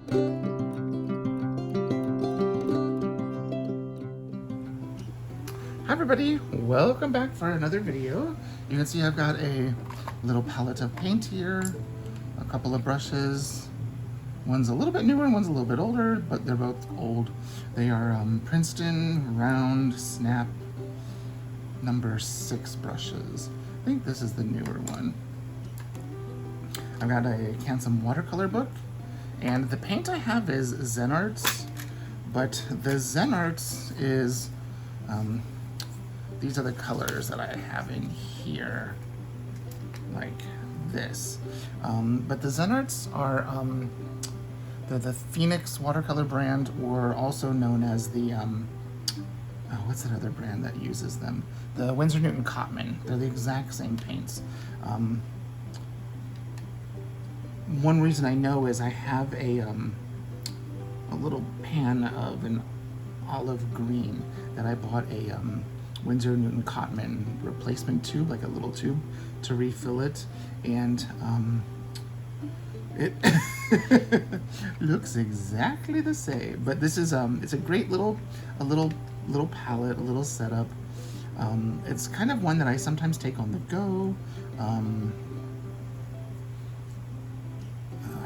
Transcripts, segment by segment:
Hi everybody, welcome back for another video. You can see I've got a little palette of paint here, a couple of brushes. One's a little bit newer and one's a little bit older, but they're both old. They are Princeton Round Snap number 6 brushes. I think this is the newer one. I've got a Canson watercolor book, and the paint I have is Zen Arts, but the Zen Arts is these are the colors that I have in here, like this. But the Zen Arts are the Phoenix watercolor brand, or also known as the, what's that other brand that uses them? The Winsor Newton Cotman. They're the exact same paints. One reason I know is I have a little pan of an olive green that I bought a Winsor Newton Cotman replacement tube, like a little tube, to refill it, and it looks exactly the same. But this is it's a great little palette, a little setup. It's kind of one that I sometimes take on the go.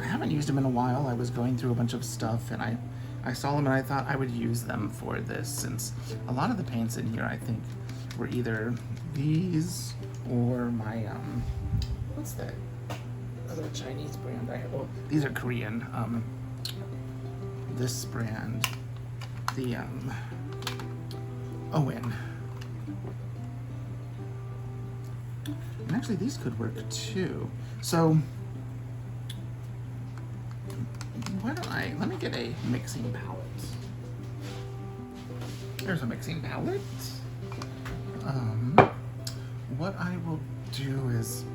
I haven't used them in a while. I was going through a bunch of stuff, and I saw them and I thought I would use them for this, since a lot of the paints in here I think were either these or my what's that other Chinese brand I have? Oh, these are Korean. This brand, the Owen. And actually these could work too. So why don't let me get a mixing palette. There's a mixing palette. What I will do is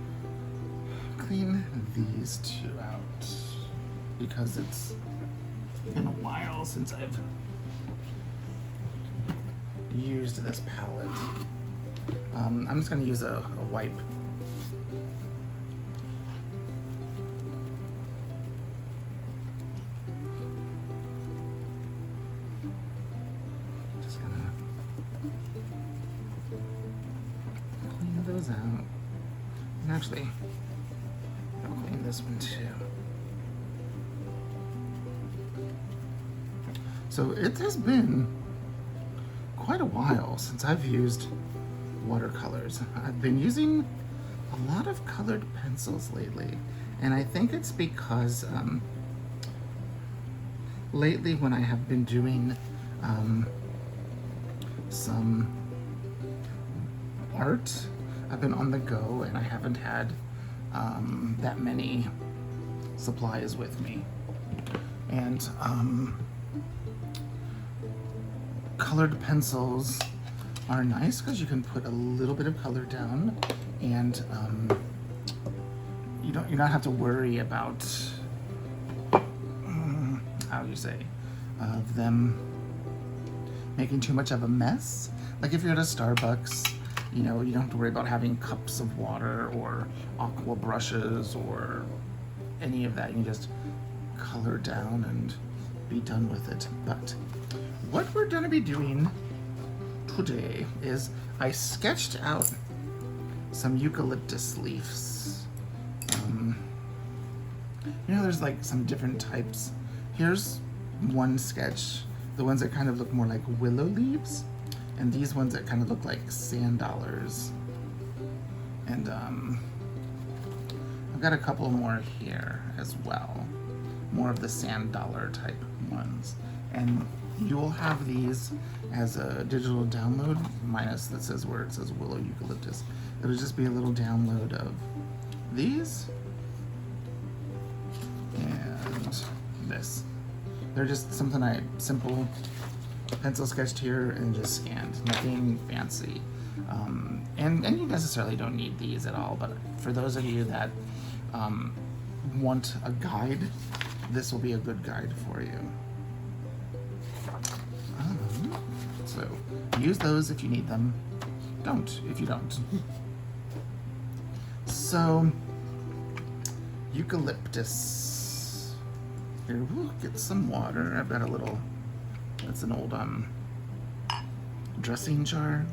clean these two out, because it's been a while since I've used this palette. I'm just going to use a wipe. Out. And actually, I'll clean this one too. So it has been quite a while since I've used watercolors. I've been using a lot of colored pencils lately, and I think it's because lately when I have been doing some art, I've been on the go and I haven't had that many supplies with me. And colored pencils are nice because you can put a little bit of color down, and you not have to worry about how you say of them making too much of a mess. Like if you're at a Starbucks, you know, you don't have to worry about having cups of water or aqua brushes or any of that. You can just color down and be done with it. But what we're gonna be doing today is I sketched out some eucalyptus leaves. You know, there's like some different types. Here's one sketch, the ones that kind of look more like willow leaves, and these ones that kind of look like sand dollars. And I've got a couple more here as well, more of the sand dollar type ones. And you will have these as a digital download, minus that says where it says willow eucalyptus. It'll just be a little download of these and this. They're just something simple pencil sketched here and just scanned, nothing fancy. And you necessarily don't need these at all, but for those of you that want a guide, this will be a good guide for you. So use those if you need them. Don't if you don't. So eucalyptus. Here, we'll get some water. I've got a little, that's an old dressing jar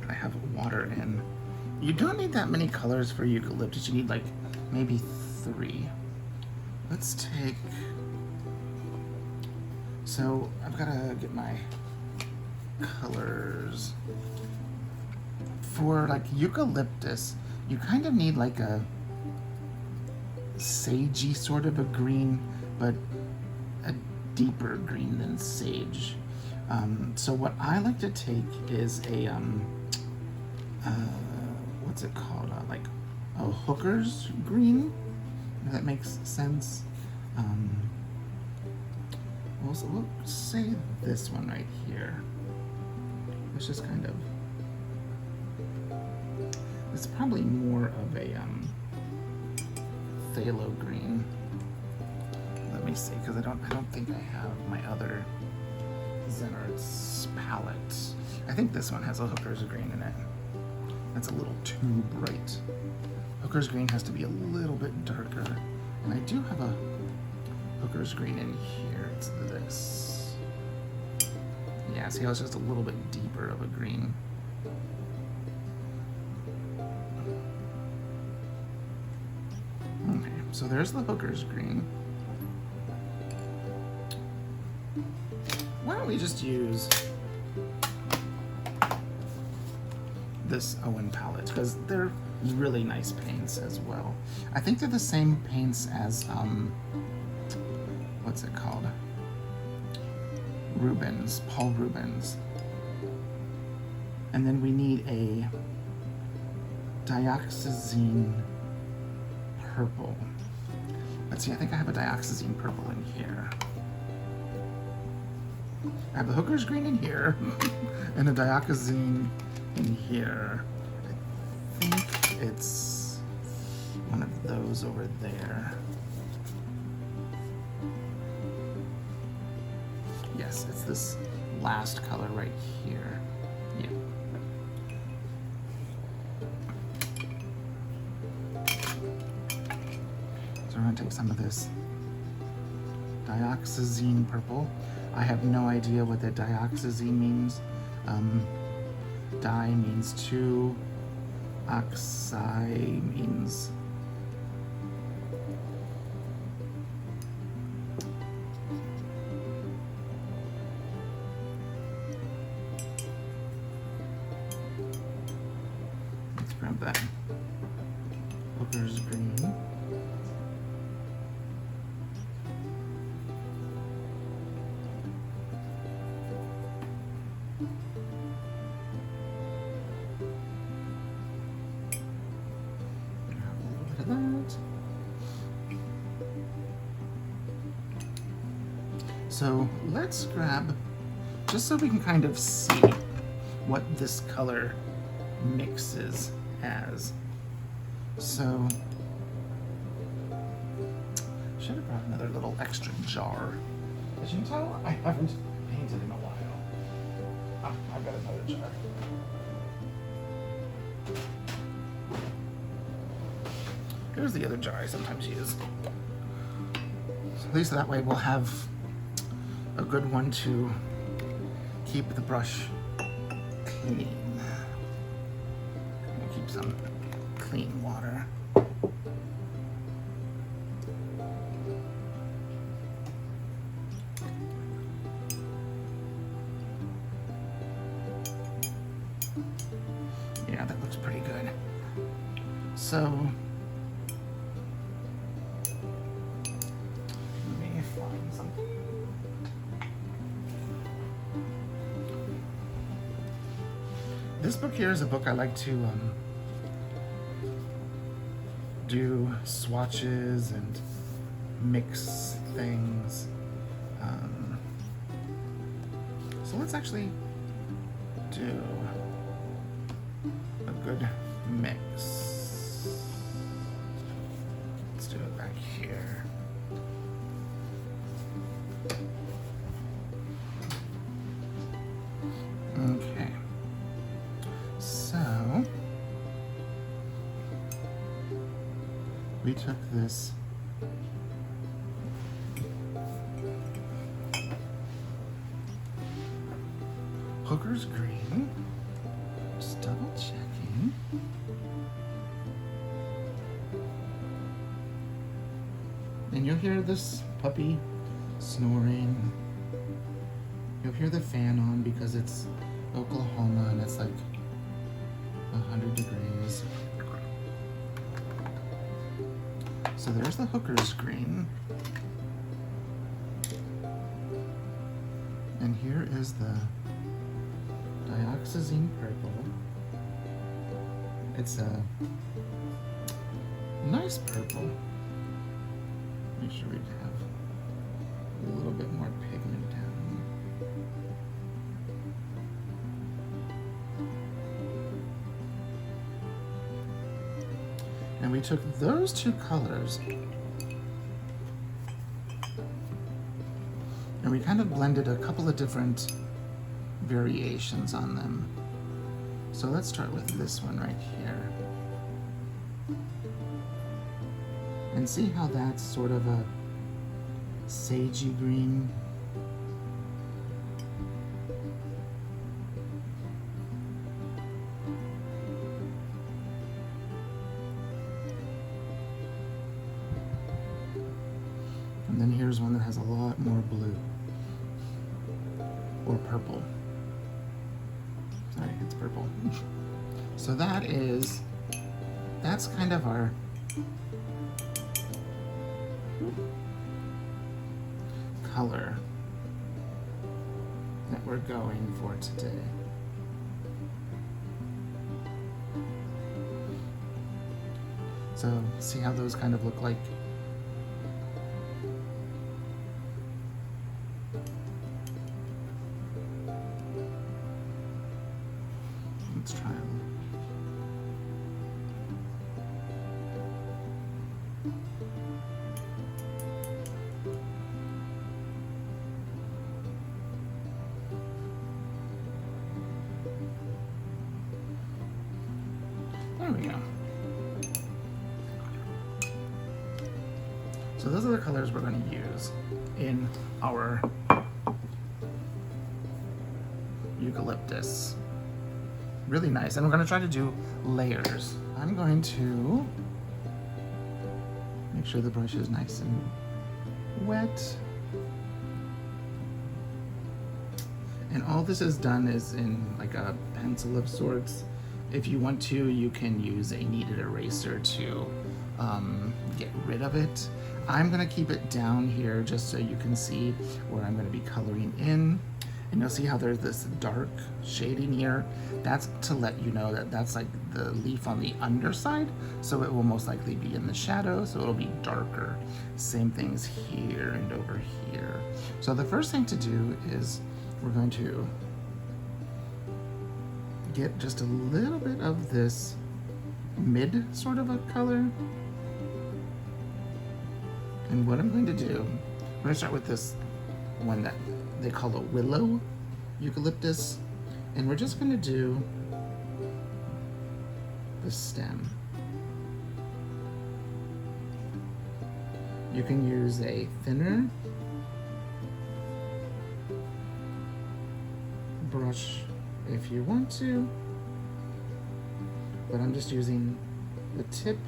that I have water in. You don't need that many colors for eucalyptus. You need like maybe 3. Let's take, so I've got to get my colors. For like eucalyptus, you kind of need like a sagey sort of a green, but a deeper green than sage. So what I like to take is a, what's it called? Like a hooker's green, if that makes sense. We'll say this one right here. It's just kind of, it's probably more of a phthalo green. Let me see, because I don't think I have my other Zenart's palette. I think this one has a hooker's green in it. That's a little too bright. Hooker's green has to be a little bit darker. And I do have a hooker's green in here. It's this. Yeah, see how it's just a little bit deeper of a green. Okay, so there's the hooker's green. Why don't we just use this Owen palette, because they're really nice paints as well. I think they're the same paints as, what's it called? Rubens, Paul Rubens. And then we need a dioxazine purple. Let's see, I think I have a dioxazine purple in here. I have the hooker's green in here and a dioxazine in here. I think it's one of those over there. Yes, it's this last color right here. Yeah. So we're gonna take some of this dioxazine purple. I have no idea what that dioxazine means. Di means 2, oxi means let's grab that hooker's green. So let's grab, just so we can kind of see what this color mixes as. So, should have brought another little extra jar. As you can tell, I haven't painted in a while. Ah, I've got another jar. Here's the other jar I sometimes use. So at least that way we'll have a good one to keep the brush clean. We'll keep some clean water. Yeah, that looks pretty good. So let me find something. This book here is a book I like to do swatches and mix things. So let's actually do a good mix. Let's do it back here. Okay. So we took this Hooker's green. Just double checking. And you'll hear this puppy snoring. You'll hear the fan on because it's Oklahoma and it's like 100 degrees. So there's the Hooker's green. And here is the dioxazine purple. It's a nice purple. Make sure we have a little bit more pigment down. And we took those two colors and we kind of blended a couple of different variations on them. So let's start with this one right here. And see how that's sort of a sagey green. And then here's one that has a lot more blue. Or purple. Sorry, it's purple. So that's kind of our color that we're going for today. So see how those kind of look like? Let's try them. There we go. So those are the colors we're going to use in our eucalyptus. Really nice. And we're going to try to do layers. I'm going to make sure the brush is nice and wet. And all this is done is in like a pencil of sorts. If you want to, you can use a kneaded eraser to get rid of it. I'm going to keep it down here just so you can see where I'm going to be coloring in. And you'll see how there's this dark shading here. That's to let you know that that's like the leaf on the underside, so it will most likely be in the shadow, so it'll be darker. Same things here and over here. So the first thing to do is we're going to get just a little bit of this mid sort of a color. And what I'm going to do, I'm going to start with this one that they call a willow eucalyptus, and we're just going to do the stem. You can use a thinner brush if you want to, but I'm just using the tip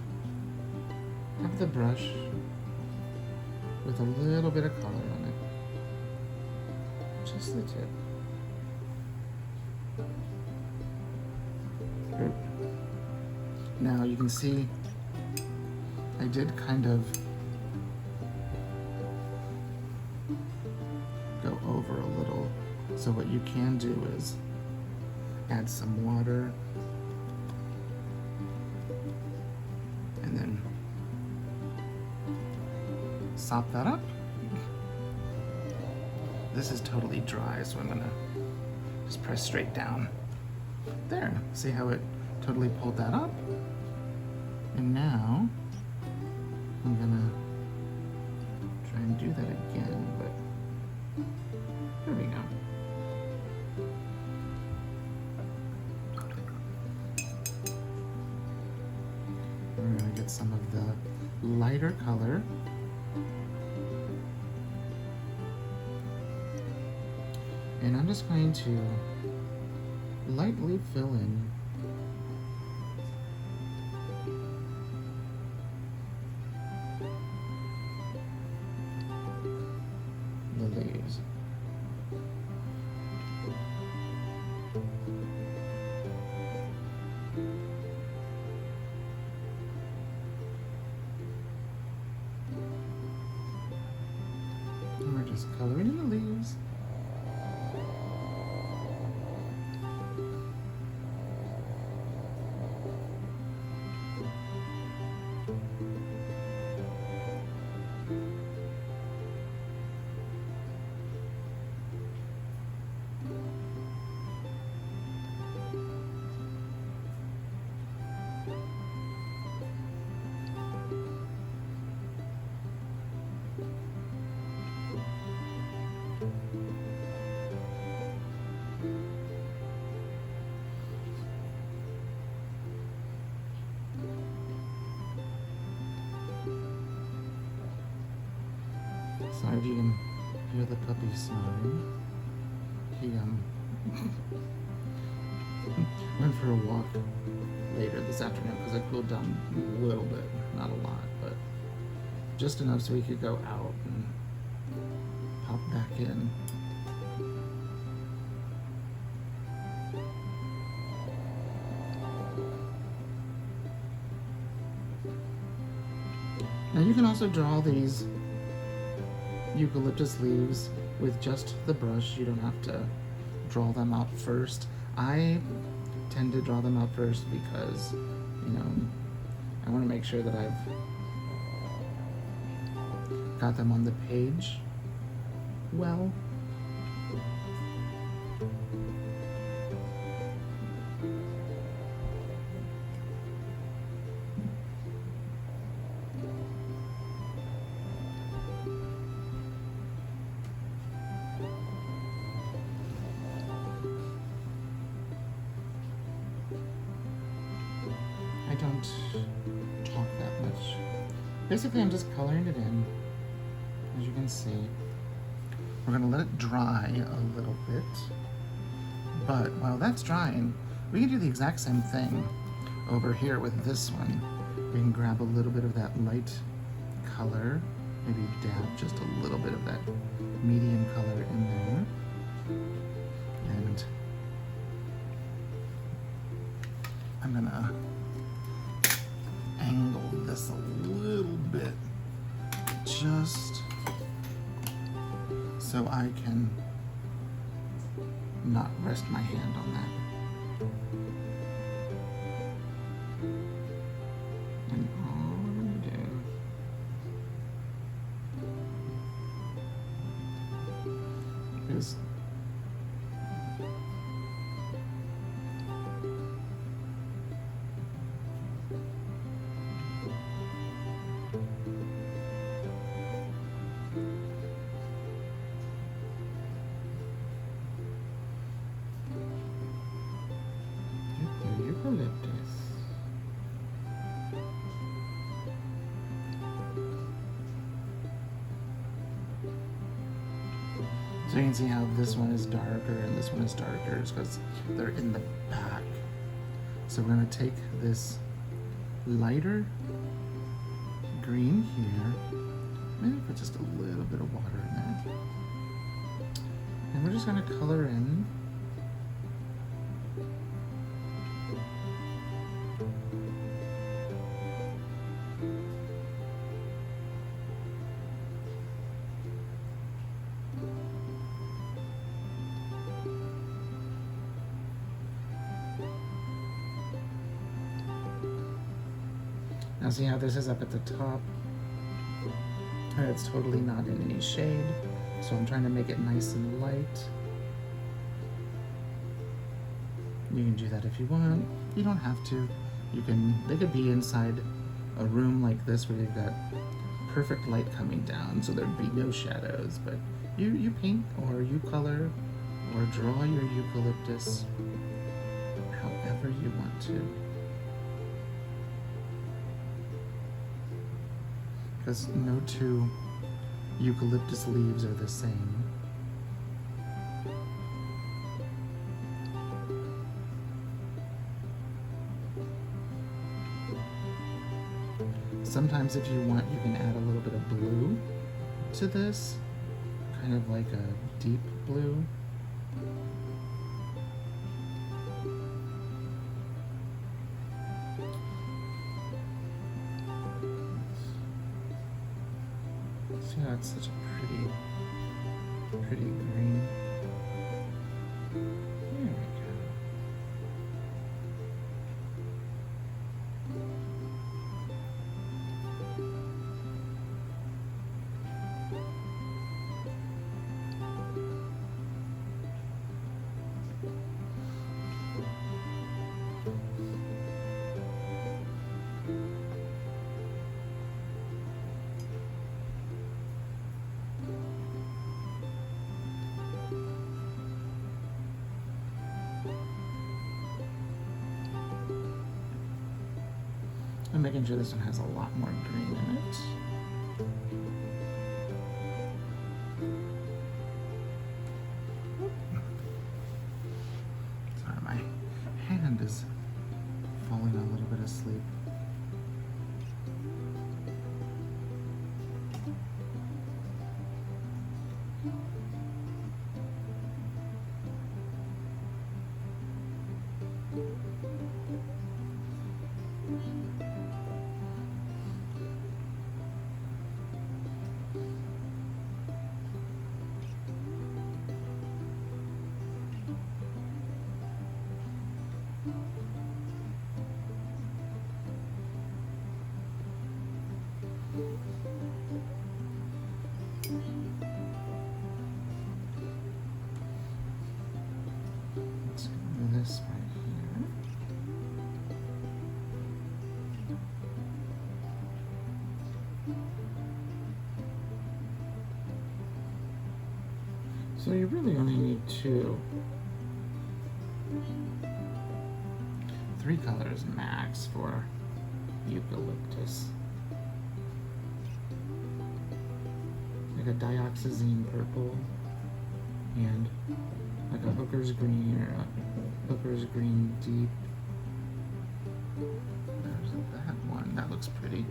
of the brush with a little bit of color on it. Just the tip. Good. Now you can see I did kind of go over a little. So what you can do is add some water and then sop that up. This is totally dry, so I'm gonna just press straight down. There, see how it totally pulled that up? And now I'm gonna try and do that again, but there we go. We're gonna get some of the lighter color. And I'm just going to lightly fill in the leaves. And we're just coloring in the leaves. Sorry if you can hear the puppy snoring. He went for a walk later this afternoon because it cooled down a little bit, not a lot, but just enough so he could go out and pop back in. Now you can also draw these eucalyptus leaves with just the brush. You don't have to draw them out first. I tend to draw them out first because, you know, I want to make sure that I've got them on the page well. I don't talk that much. Basically, I'm just coloring it in, as you can see. We're gonna let it dry a little bit, but while that's drying, we can do the exact same thing over here with this one. We can grab a little bit of that light color, maybe dab just a little bit of that medium color in there, and I'm gonna angle this a little bit just so I can not rest my hand on that. And all we're gonna do is Eucalyptus. So you can see how this one is darker and this one is darker. It's because they're in the back. So we're going to take this lighter green here, maybe put just a little bit of water in there, and we're just going to color in Now see how this is up at the top? And it's totally not in any shade, so I'm trying to make it nice and light. You can do that if you want. You don't have to. They could be inside a room like this where you've got perfect light coming down, so there'd be no shadows, but you paint or you color or draw your eucalyptus however you want to. Because no two eucalyptus leaves are the same. Sometimes if you want, you can add a little bit of blue to this, kind of like a deep blue. See how it's such a pretty green. There we go. I'm making sure this one has a lot more green in it. Sorry, my hand is falling a little bit asleep. Let's do this right here. So you really only need 3 colors max for Eucalyptus. Like a dioxazine purple and like a hooker's green or a hooker's green deep. There's that one. That looks pretty.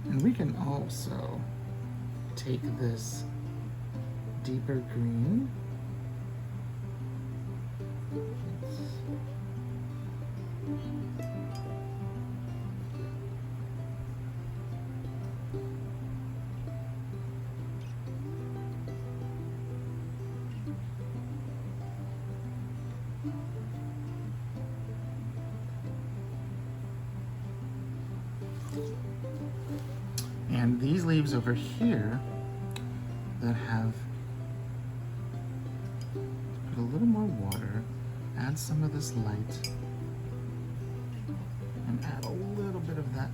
And we can also take this deeper green. And these leaves over here that have, put a little more water, add some of this light, and add a little bit of that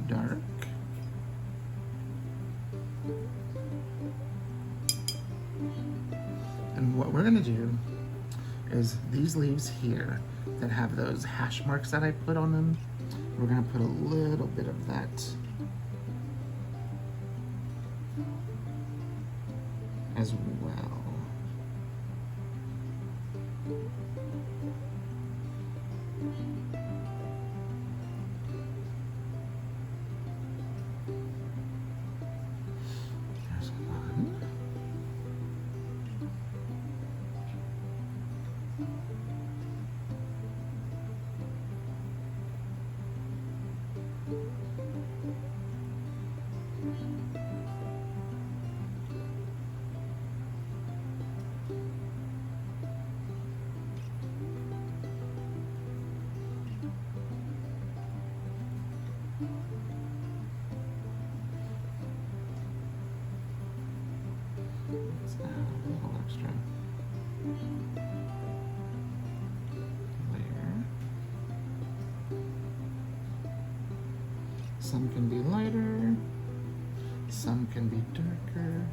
dark. And what we're gonna do is these leaves here that have those hash marks that I put on them, we're gonna put a little bit of that as well. There's one. Let's add a little extra layer. Some can be lighter, some can be darker.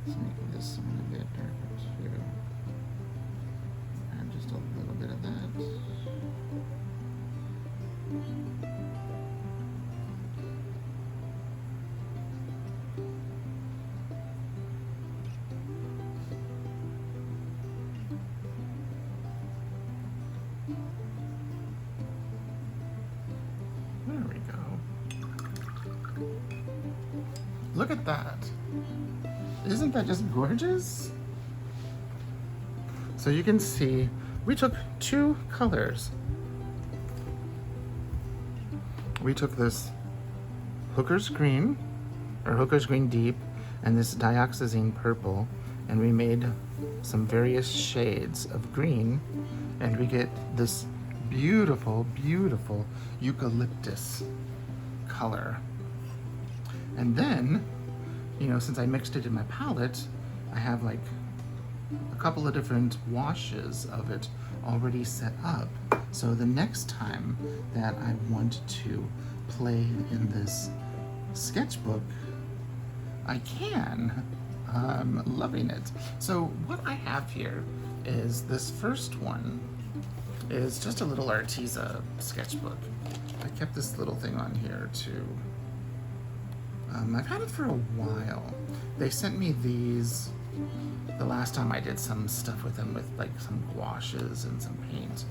Let's make this one a bit darker too. And just a little bit of that. Look at that. Isn't that just gorgeous? So you can see we took two colors. We took this Hooker's Green, or Hooker's Green Deep, and this Dioxazine Purple, and we made some various shades of green, and we get this beautiful, beautiful eucalyptus color. And then, you know, since I mixed it in my palette, I have like a couple of different washes of it already set up. So the next time that I want to play in this sketchbook, I can. I'm loving it. So what I have here is this first one is just a little Arteza sketchbook. I kept this little thing on here too. I've had it for a while. They sent me these the last time I did some stuff with them, with like some gouaches and some paint.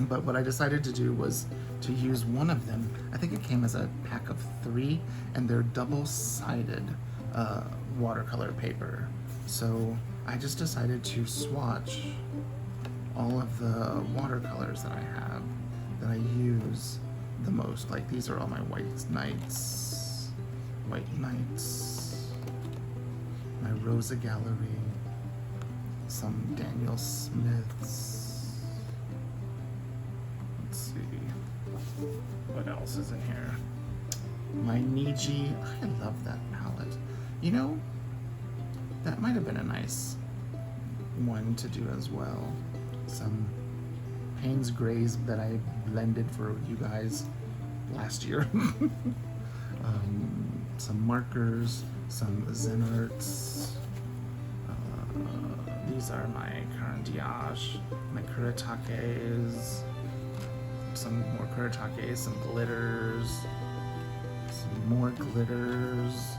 But what I decided to do was to use one of them. I think it came as a pack of 3, and they're double-sided watercolor paper. So I just decided to swatch all of the watercolors that I have that I use the most. Like these are all my white nights, my Rosa Gallery, some Daniel Smiths. Let's see, what else is in here? My Niji, I love that palette. You know, that might have been a nice one to do as well. Some Payne's Grays that I blended for you guys last year. Some markers, some Zen Arts. These are my Carandiage, my Kuritakes, some more Kuritakes, some glitters, some more glitters.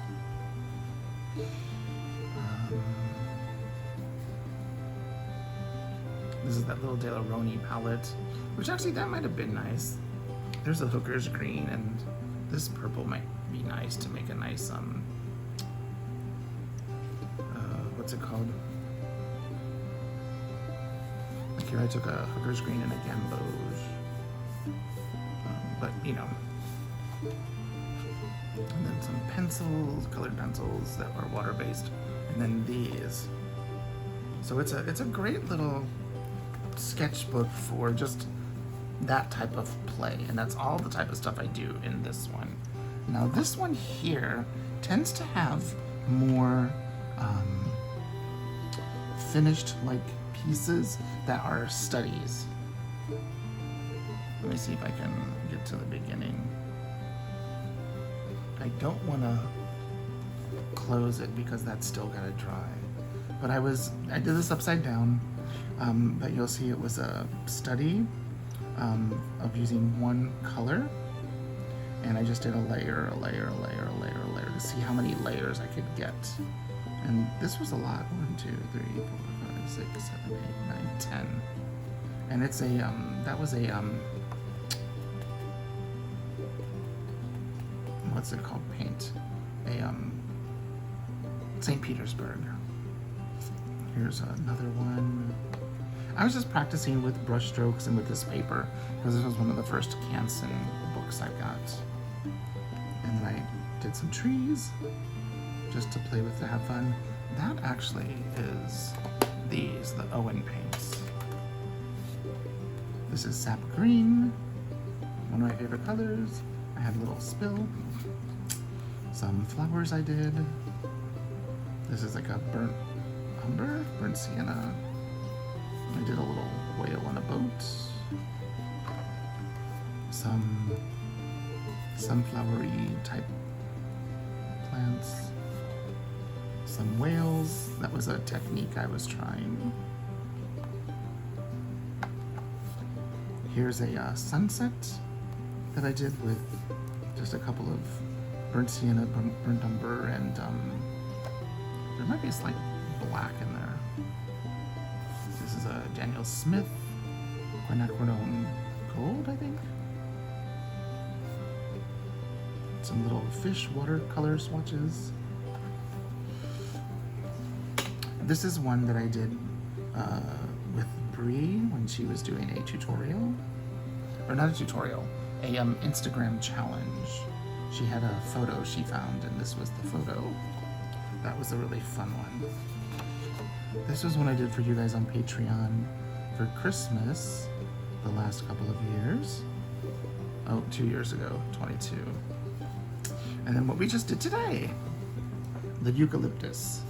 This is that little De La Roni palette, which actually that might have been nice. There's a Hooker's Green, and this purple might be nice to make a nice what's it called? Like here I took a Hooker's Green and a Gamboge, but you know. And then some pencils, colored pencils that are water-based, and then these. So it's a great little sketchbook for just that type of play, and that's all the type of stuff I do in this one. Now this one here tends to have more finished like pieces that are studies. Let me see if I can get to the beginning. I don't want to close it because that's still gotta dry. But I did this upside down, but you'll see it was a study of using one color, and I just did a layer to see how many layers I could get. And this was a lot. 1, 2, 3, 4, 5, 6, 7, 8, 9, 10. And it's a that was a what's it called? Paint. A St. Petersburg. Here's another one. I was just practicing with brush strokes and with this paper because this was one of the first Canson books I got. And then I did some trees just to play with, to have fun. That actually is the Owen paints. This is sap green, one of my favorite colors. I had a little spill. Some flowers I did. This is like a burnt umber, burnt sienna. I did a little whale on a boat. Some sunflowery type plants. Some whales. That was a technique I was trying. Here's a sunset that I did with just a couple of burnt sienna, burnt umber, and there might be a slight black in there. This is a Daniel Smith quinacridone gold, I think. some little fish watercolor swatches. This is one that I did with Bree when she was doing a tutorial, or not a tutorial, a Instagram challenge. She had a photo she found, and this was the photo. That was a really fun one. This was one I did for you guys on Patreon for Christmas the last couple of years. Oh, 2 years ago, 22. And then what we just did today, the Eucalyptus.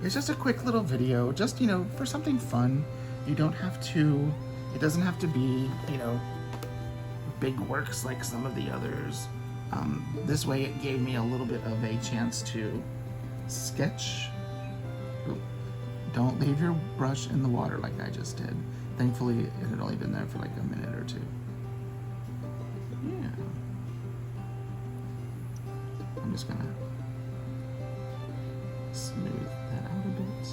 It's just a quick little video, just, you know, for something fun. You don't have to, it doesn't have to be, you know, big works like some of the others. This way it gave me a little bit of a chance to sketch. Ooh. Don't leave your brush in the water like I just did. Thankfully, it had only been there for like a minute or two. Yeah. I'm just gonna smooth that out a bit.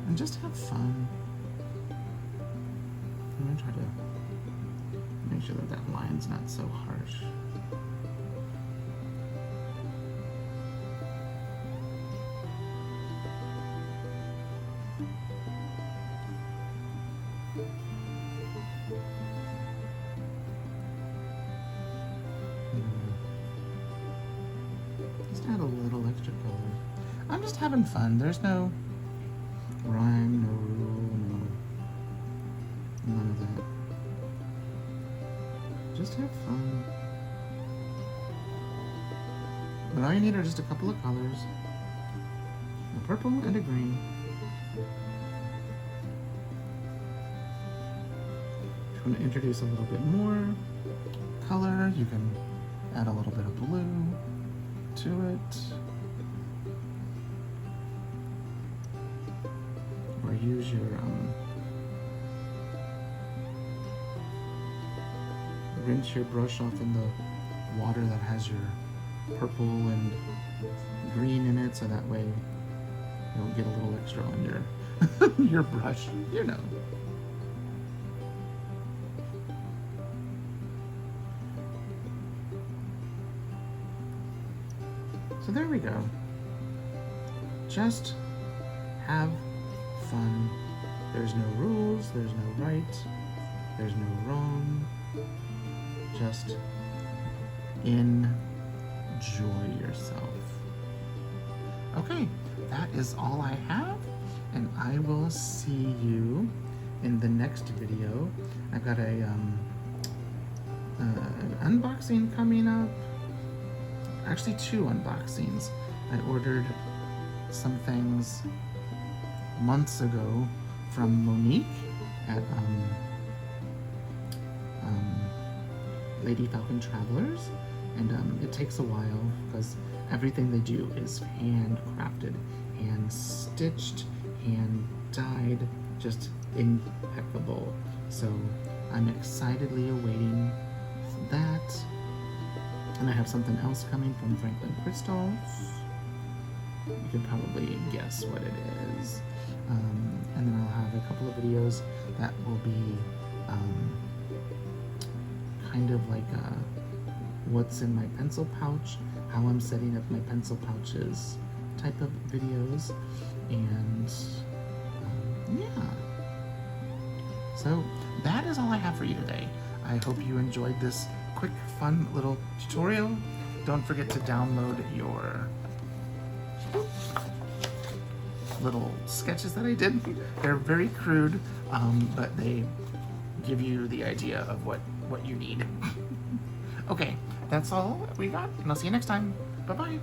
And just have fun. I'm gonna try to make sure that that line's not so harsh. Just add a little extra color. I'm just having fun. There's no rhyme, no rule, none of that. Just have fun. But all you need are just a couple of colors. A purple and a green. If you want to introduce a little bit more color, you can add a little bit of blue to it. Or use your rinse your brush off in the water that has your purple and green in it, so that way you'll get a little extra on your your brush, you know. So there we go. Just have fun. There's no rules, there's no right, there's no wrong. Just enjoy yourself. Okay, that is all I have, and I will see you in the next video. I've got an unboxing coming up. Actually, 2 unboxings. I ordered some things months ago from Monique at Lady Falcon Travelers, and it takes a while because everything they do is handcrafted, hand stitched, hand dyed, just impeccable. So I'm excitedly awaiting that. And I have something else coming from Franklin Crystals. You can probably guess what it is. And then I'll have a couple of videos that will be kind of like what's in my pencil pouch, how I'm setting up my pencil pouches type of videos. And yeah. So that is all I have for you today. I hope you enjoyed this quick, fun little tutorial. Don't forget to download your little sketches that I did. They're very crude, but they give you the idea of what you need. Okay, that's all we got, and I'll see you next time. Bye-bye.